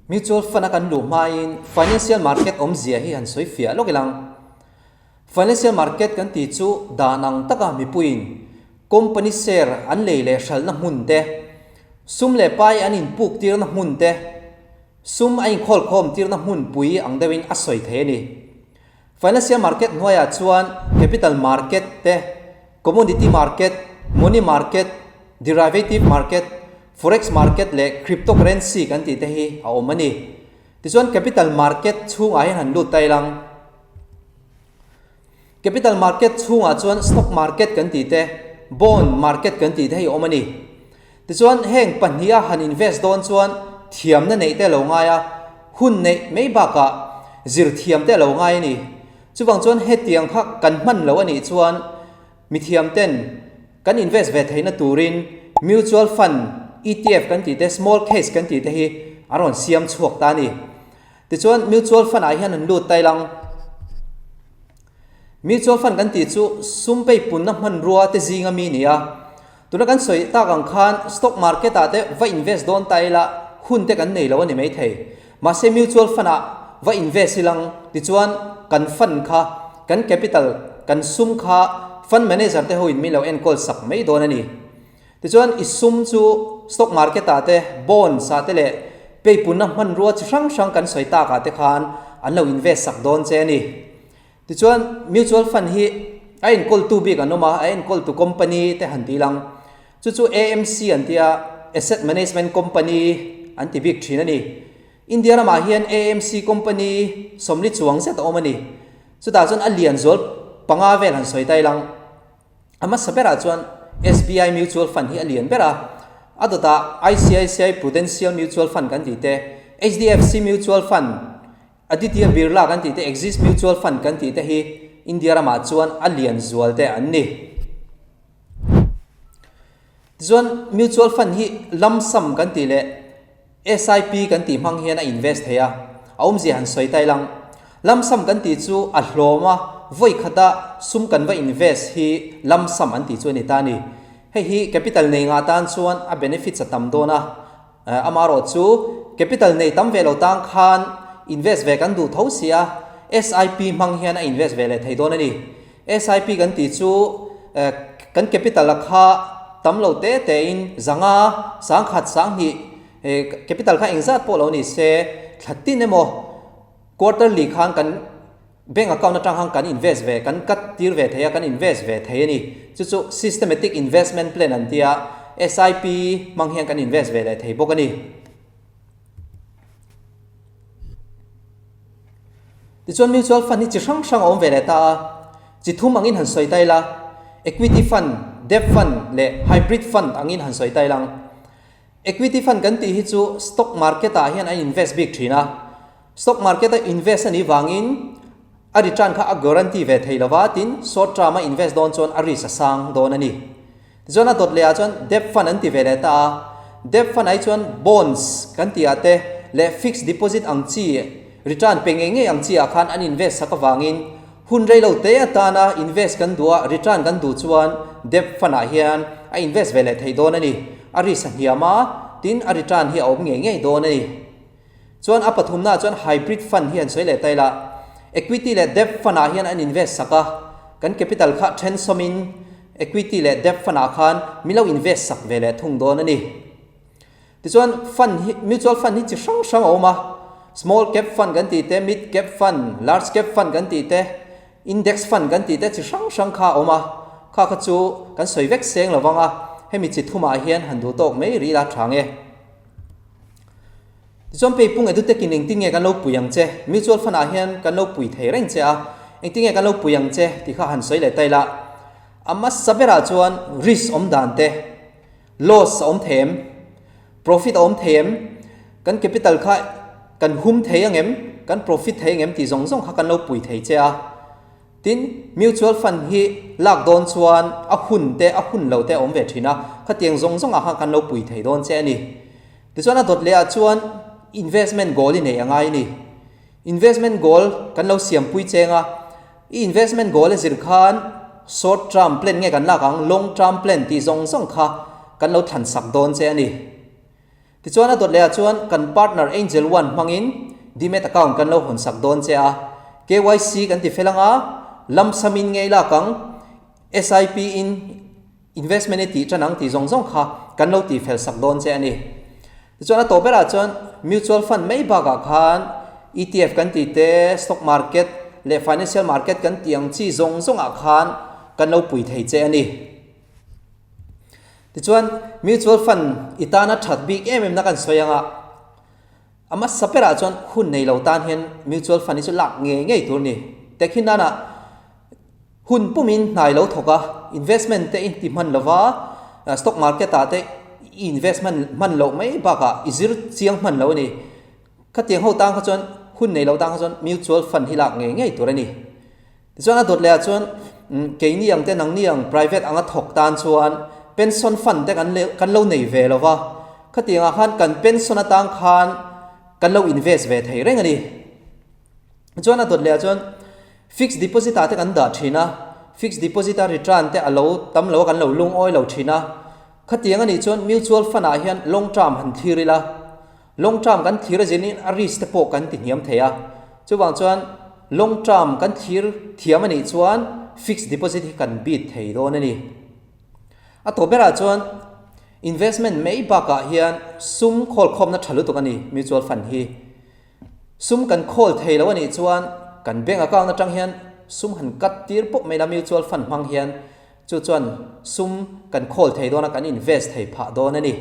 mutual fund akan lu main financial market zia hi han soi fia lokilang financial market kan ti chu danang taka mi puin company share an le shal na munte sum le pai an in puk tir na munte sum ain khol khom tir na mun pui ang dewin asoi the ni financial market noya chuan capital market te commodity market money market derivative market forex market le cryptocurrency kan ti te hi a omani ti chuan capital market chung ai han lu tai lang capital market chunga chuan stock market kan ti te bond market kan ti te hi omani ti chuan heng pahnia han invest don chuan thiam na nei te lo ngaya hun nei mei ba ka zir thiam te lo ngai ni chuwang chuan he tiang kha kan man lo ani chuan mi thiam ten kan invest ve theina turin mutual fund ETF kan ti te small case kan ti te hi aron siam chuak ta ni ti chuan mutual fund a hian an lut tai lang mutual fund kan ti chu sumpei punna man ruwa te zinga mi nia tuna kan soi ta kang khan stock market a te va invest don tai la hun te kan nei lo ani mai thei ma se mutual fund a va invest silang ti chuan kan fund kha kan capital kan sum kha fund manager te hoin mi lo en call sak mai don ani ti chuan isum chu stock market a te bond sa te le pe punna man ruwa chi sang sang kan soi ta ka te khan an lo invest sak don che ni ti chuan mutual fund hi a in call to big anoma a in call to company te han ti lang chu AMC an tia asset management company an ti big thina ni India ma hian AMC company somli chuang set omani chu ta chuan alian zol panga vel han soi tai lang ama sapera chuan SBI mutual fund hi alian bera adota ICICI Prudential mutual fund kan ti te HDFC mutual fund Aditya Birla kan ti te Axis mutual fund kan ti te hi India ma chuan alian zual te an ni chuan mutual fund hi lump sum kan ti le SIP kan ti mang hian a invest heya aum ji han soi tai lang lump sum kan ti chu a hloma voi khata sum kan va invest hi lump sum an ti chu ni ta ni hi capital nei nga tan chuan a benefits atam dona amaro chu capital nei tam velo tang khan invest ve kan du thosia SIP mang hian a invest ve le thei don ani SIP kan ti chu kan capital kha tam lo te te in zanga sang khat sang hi capital kha engzat po lo ni se thatin emo quarterly khan kan bank account atang hang kan invest ve kan kat tir ve theya kan invest ve thei ni chu systematic investment plan an tia SIP mang hian kan invest ve le thei bok ani ti chuan mutual fund ni chi sang sang om ve le ta chi thum angin han soi tai la equity fund debt fund le hybrid fund angin han soi tai lang equity fund kan ti hi chu stock market a hian a invest big thina stock market a invest ani wangin a return kha a guarantee ve thei lawa tin short term a invest don chon a risk sang don ani zona dot le a chon debt fund an ti ve le ta debt fund ai chon bonds kan ti ate le fixed deposit ang chi return pengenge ang chi a khan an invest saka wangin hun rei lo te ta na invest kan dua return kan du chuan debt fund a hian a invest ve le thei don ani a risk hiama tin a return hi om nge don ani chuan a pathum na chuan hybrid fund hian soi le tai la equity le debt fund a hian an invest saka kan capital kha transformin equity le debt fund a khan milo invest sak ve le thung don ani ti chuan fund mutual fund hi chi sang sang oma small cap fund kan ti te mid cap fund large cap fund kan ti te index fund kan ti te chi sang sang kha oma kha chu kan soi vek seng lawanga hemi chi thuma hian han du tok mai ri la thange chom pe pung edu te kining tinge kan lo puyang che mutual fund a hian kan lo pui thei reng che a engtinge kan lo puyang che ti kha han soi le tai la amma sabera chuan risk om dan te loss om them profit om them kan capital kha kan hum thei angem kan profit thei angem ti zong zong kha kan lo pui thei che a tin mutual fund hi lak don chuan a hun lo te om ve thina khatiang zong zong a ha kan lo pui thei don che ani ti chuan a dot le a chuan investment goal ni nei angai ni investment goal kan lo siam pui chenga investment goal e zir khan short term plan nge kan la kang long term plan ti zong zong kha kan lo than sak don che ani ti chuan a dot le chuan kan partner angel one mangin demat account kan lo hon sak don che a KYC kan ti felanga lam samin ngei la kang SIP in investment ti chanang ti zong zong kha kan lo ti fel sak don che ani ti chuan a to bera chuan mutual fund mai ba ga khan ETF kan ti te stock market le financial market kan tiang chi zong zong a khan kan lo pui thei che ani ti chuan mutual fund itana that big na kan soyanga ama sapera chuan hun nei lo tan hian mutual fund chu lak nge tur ni tekhin na hun pumin nai lo thoka investment te in ti man lova stock market ta te investment man lo mai ba ka izir chiang man lo ni ka tiang ho tang kha chuan hun nei lo tang kha chuan mutual fund hi lak nge tur ani ti chuan a dot le chuan ke ni ang te nang ni ang private anga thok tan chuan pension fund te kan lo nei ve lova ka tiang a khan kan pension atang khan kan lo invest ve thei reng ani chuan a dot le chuan fixed deposit ta te kan da thina fixed deposit return te alo tam lo kan lo lung oi lo thina khatiang ani chuan mutual fund a hian long term han thirila long term kan thira jenin a risk te po kan ti niam theya chuwang chuan long term kan thir thiam ani chuan fixed deposit hi kan bit thei don ani a to bera chuan investment mai ba ka hian sum khol khom na thalu to ani mutual fund hi sum kan khol thei lo ani chuan kan bank account na tang hian sum han kat tir pop mai la mutual fund mang hian chu chuan sum kan khol thei dona kan invest thei pha don ani